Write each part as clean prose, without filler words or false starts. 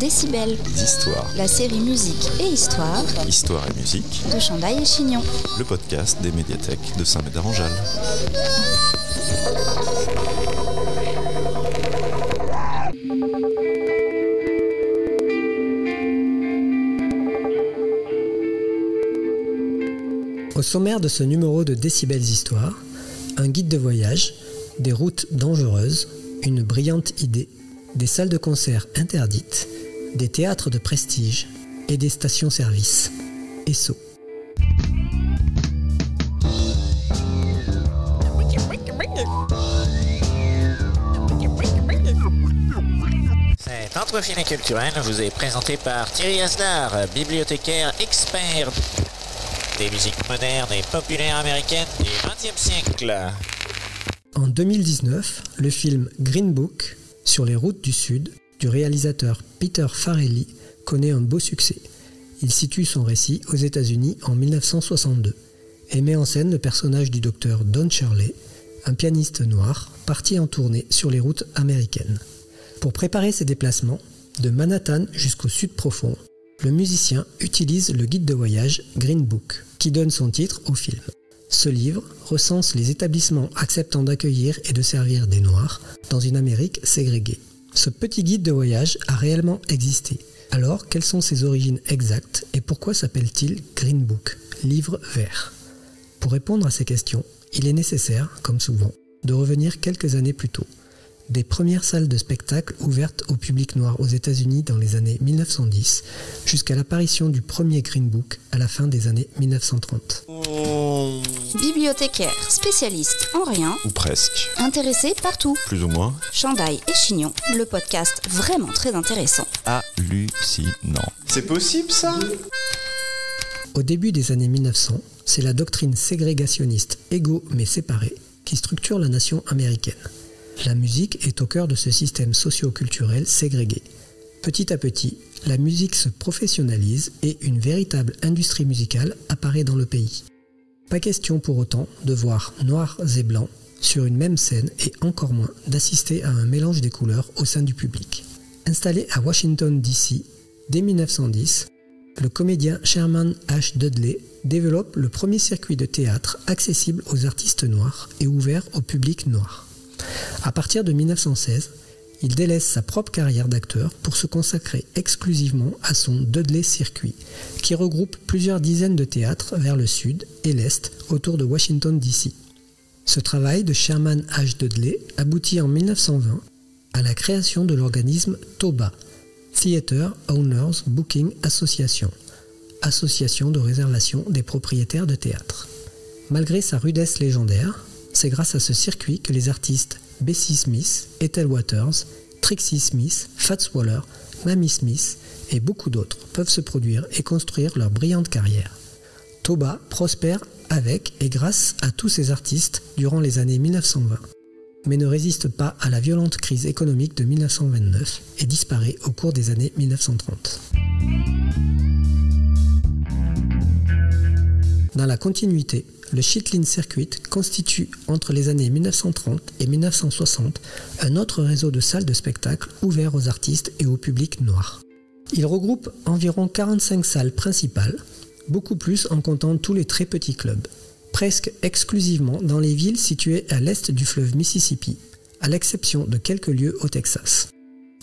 Décibels. D'histoire. La série musique et histoire. Histoire et musique. De Chandail et Chignon. Le podcast des médiathèques de Saint-Médard-en-Jalles. Au sommaire de ce numéro de Décibels Histoire, un guide de voyage, des routes dangereuses, une brillante idée, des salles de concert interdites, des théâtres de prestige et des stations-service. Esso. Cet entrefilet culturel vous est présenté par Thierry Asdar, bibliothécaire expert des musiques modernes et populaires américaines du XXe siècle. En 2019, le film Green Book, sur les routes du Sud, du réalisateur Peter Farrelly, connaît un beau succès. Il situe son récit aux États-Unis en 1962 et met en scène le personnage du docteur Don Shirley, un pianiste noir parti en tournée sur les routes américaines. Pour préparer ses déplacements, de Manhattan jusqu'au sud profond, le musicien utilise le guide de voyage Green Book, qui donne son titre au film. Ce livre recense les établissements acceptant d'accueillir et de servir des Noirs dans une Amérique ségrégée. Ce petit guide de voyage a réellement existé. Alors, quelles sont ses origines exactes et pourquoi s'appelle-t-il Green Book, livre vert? Pour répondre à ces questions, il est nécessaire, comme souvent, de revenir quelques années plus tôt. Des premières salles de spectacle ouvertes au public noir aux États-Unis dans les années 1910, jusqu'à l'apparition du premier Green Book à la fin des années 1930. Bibliothécaire, spécialiste en rien, Ou presque. intéressé partout. Plus ou moins. Chandail et Chignon, le podcast vraiment très intéressant. Hallucinant. C'est possible ça? Au début des années 1900, c'est la doctrine ségrégationniste égaux mais séparés qui structure la nation américaine. La musique est au cœur de ce système socio-culturel ségrégué. Petit à petit, la musique se professionnalise et une véritable industrie musicale apparaît dans le pays. Pas question pour autant de voir noirs et blancs sur une même scène et encore moins d'assister à un mélange des couleurs au sein du public. Installé à Washington DC, dès 1910, le comédien Sherman H. Dudley développe le premier circuit de théâtre accessible aux artistes noirs et ouvert au public noir. À partir de 1916, il délaisse sa propre carrière d'acteur pour se consacrer exclusivement à son Dudley Circuit, qui regroupe plusieurs dizaines de théâtres vers le sud et l'est autour de Washington DC. Ce travail de Sherman H. Dudley aboutit en 1920 à la création de l'organisme TOBA, Theater Owners Booking Association, association de réservation des propriétaires de théâtre. Malgré sa rudesse légendaire, c'est grâce à ce circuit que les artistes Bessie Smith, Ethel Waters, Trixie Smith, Fats Waller, Mamie Smith et beaucoup d'autres peuvent se produire et construire leur brillante carrière. Toba prospère avec et grâce à tous ces artistes durant les années 1920, mais ne résiste pas à la violente crise économique de 1929 et disparaît au cours des années 1930. Dans la continuité, le Chitlin Circuit constitue entre les années 1930 et 1960 un autre réseau de salles de spectacle ouvert aux artistes et au public noir. Il regroupe environ 45 salles principales, beaucoup plus en comptant tous les très petits clubs, presque exclusivement dans les villes situées à l'est du fleuve Mississippi, à l'exception de quelques lieux au Texas.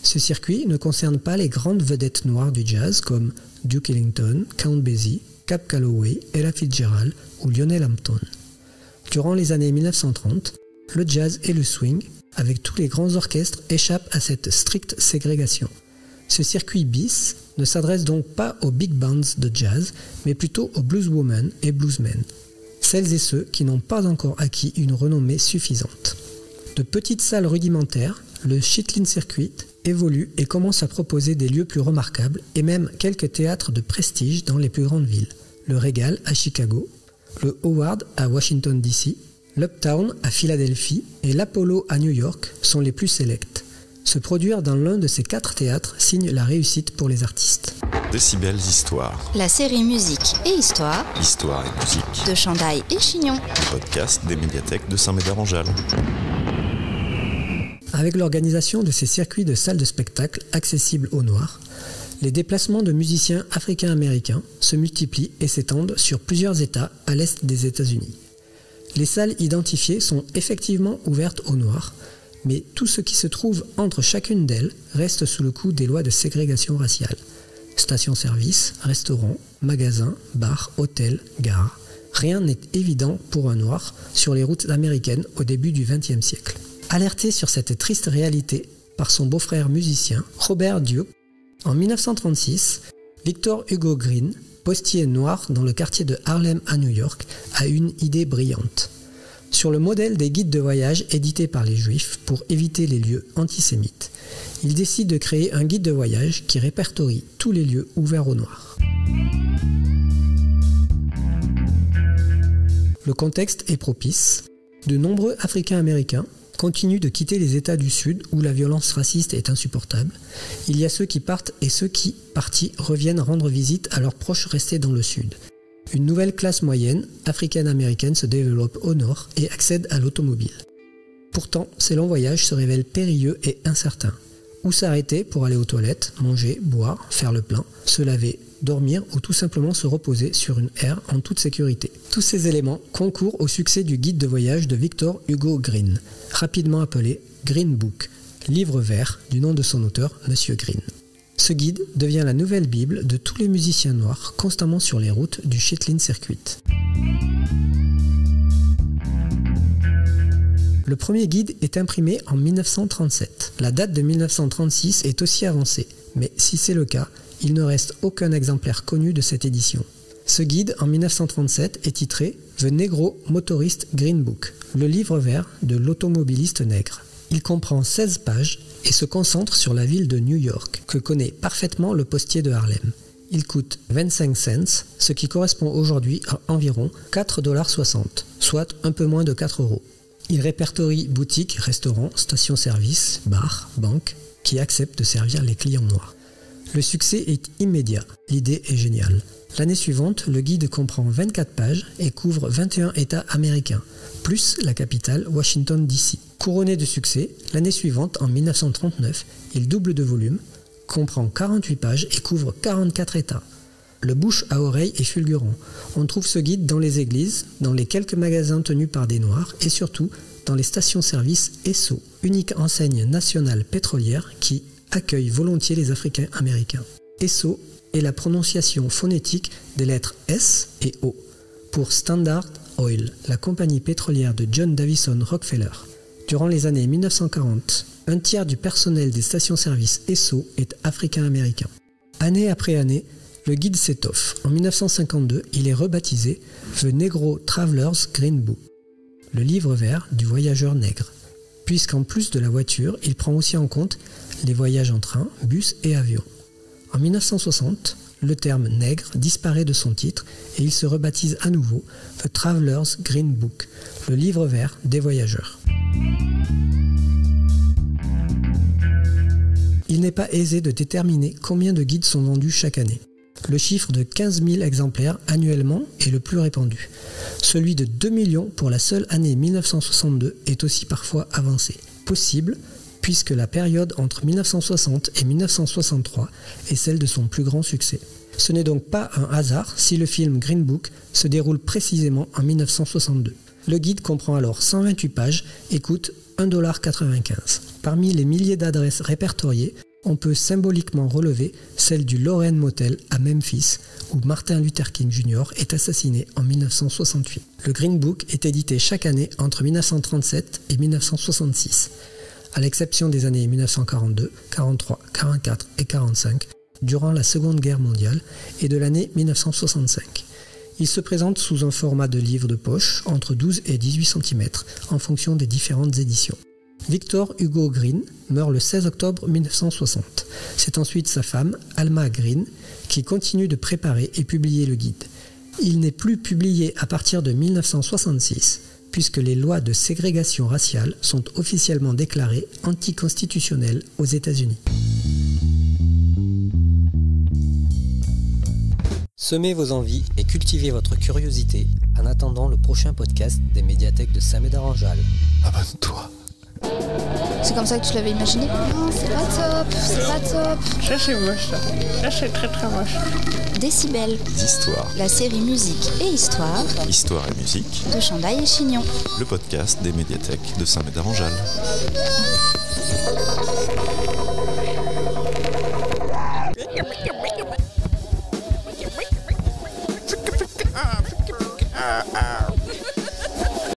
Ce circuit ne concerne pas les grandes vedettes noires du jazz comme Duke Ellington, Count Basie, Cab Calloway, Ella Fitzgerald ou Lionel Hampton. Durant les années 1930, le jazz et le swing, avec tous les grands orchestres, échappent à cette stricte ségrégation. Ce circuit bis ne s'adresse donc pas aux big bands de jazz, mais plutôt aux blueswomen et bluesmen, celles et ceux qui n'ont pas encore acquis une renommée suffisante. De petites salles rudimentaires, le Chitlin Circuit évolue et commence à proposer des lieux plus remarquables et même quelques théâtres de prestige dans les plus grandes villes. Le Regal à Chicago, le Howard à Washington DC, l'Uptown à Philadelphie et l'Apollo à New York sont les plus sélects. Se produire dans l'un de ces 4 théâtres signe la réussite pour les artistes. Décibels Histoire. La série musique et histoire. Histoire et musique. De Chandail et Chignon. Le podcast des médiathèques de Saint-Médard-en-Jalles. Avec l'organisation de ces circuits de salles de spectacle accessibles aux Noirs, les déplacements de musiciens africains-américains se multiplient et s'étendent sur plusieurs États à l'est des États-Unis. Les salles identifiées sont effectivement ouvertes aux Noirs, mais tout ce qui se trouve entre chacune d'elles reste sous le coup des lois de ségrégation raciale. Stations-service, restaurants, magasins, bars, hôtels, gares. Rien n'est évident pour un Noir sur les routes américaines au début du XXe siècle. Alerté sur cette triste réalité par son beau-frère musicien, Robert Duke, en 1936, Victor Hugo Green, postier noir dans le quartier de Harlem à New York, a une idée brillante. Sur le modèle des guides de voyage édités par les Juifs pour éviter les lieux antisémites, il décide de créer un guide de voyage qui répertorie tous les lieux ouverts aux Noirs. Le contexte est propice. De nombreux Africains-Américains continuent de quitter les États du Sud où la violence raciste est insupportable. Il y a ceux qui partent et ceux qui, partis, reviennent rendre visite à leurs proches restés dans le Sud. Une nouvelle classe moyenne, africaine-américaine, se développe au nord et accède à l'automobile. Pourtant, ces longs voyages se révèlent périlleux et incertains. Où s'arrêter pour aller aux toilettes, manger, boire, faire le plein, se laver, dormir ou tout simplement se reposer sur une aire en toute sécurité. Tous ces éléments concourent au succès du guide de voyage de Victor Hugo Green, rapidement appelé Green Book, livre vert du nom de son auteur, Monsieur Green. Ce guide devient la nouvelle Bible de tous les musiciens noirs constamment sur les routes du Chitlin Circuit. Le premier guide est imprimé en 1937. La date de 1936 est aussi avancée, mais si c'est le cas, il ne reste aucun exemplaire connu de cette édition. Ce guide, en 1937, est titré « The Negro Motorist Green Book », le livre vert de l'automobiliste nègre. Il comprend 16 pages et se concentre sur la ville de New York, que connaît parfaitement le postier de Harlem. Il coûte 25 cents, ce qui correspond aujourd'hui à environ 4,60 $, soit un peu moins de 4 €. Il répertorie boutiques, restaurants, stations-service, bars, banques, qui acceptent de servir les clients noirs. Le succès est immédiat, l'idée est géniale. L'année suivante, le guide comprend 24 pages et couvre 21 États américains, plus la capitale Washington DC. Couronné de succès, l'année suivante, en 1939, il double de volume, comprend 48 pages et couvre 44 États. Le bouche à oreille est fulgurant. On trouve ce guide dans les églises, dans les quelques magasins tenus par des Noirs et surtout dans les stations-service Esso, unique enseigne nationale pétrolière qui accueille volontiers les Africains américains. Esso est la prononciation phonétique des lettres S et O pour Standard Oil, la compagnie pétrolière de John Davison Rockefeller. Durant les années 1940, un tiers du personnel des stations-service Esso est africain-américain. Année après année, le guide s'étoffe. En 1952, il est rebaptisé The Negro Traveler's Green Book, le livre vert du voyageur nègre, puisqu'en plus de la voiture, il prend aussi en compte les voyages en train, bus et avion. En 1960, le terme nègre disparaît de son titre et il se rebaptise à nouveau The Traveler's Green Book, le livre vert des voyageurs. Il n'est pas aisé de déterminer combien de guides sont vendus chaque année. Le chiffre de 15 000 exemplaires annuellement est le plus répandu. Celui de 2 millions pour la seule année 1962 est aussi parfois avancé. Possible, puisque la période entre 1960 et 1963 est celle de son plus grand succès. Ce n'est donc pas un hasard si le film Green Book se déroule précisément en 1962. Le guide comprend alors 128 pages et coûte 1,95 $. Parmi les milliers d'adresses répertoriées, on peut symboliquement relever celle du Lorraine Motel à Memphis, où Martin Luther King Jr. est assassiné en 1968. Le Green Book est édité chaque année entre 1937 et 1966, à l'exception des années 1942, 43, 44 et 45, durant la Seconde Guerre mondiale, et de l'année 1965. Il se présente sous un format de livre de poche entre 12 et 18 cm, en fonction des différentes éditions. Victor Hugo Green meurt le 16 octobre 1960. C'est ensuite sa femme, Alma Green, qui continue de préparer et publier le guide. Il n'est plus publié à partir de 1966, puisque les lois de ségrégation raciale sont officiellement déclarées anticonstitutionnelles aux États-Unis. Semez vos envies et cultivez votre curiosité en attendant le prochain podcast des médiathèques de Saint-Médard-en-Jalles. Abonne-toi. C'est comme ça que tu l'avais imaginé? Non, c'est pas top, c'est pas top. Ça c'est moche ça. Ça c'est très très moche. Décibel, Histoires. la série musique et histoire Histoire et musique. de Chandail et Chignon. Le podcast des médiathèques de Saint-Médard-en-Jalles.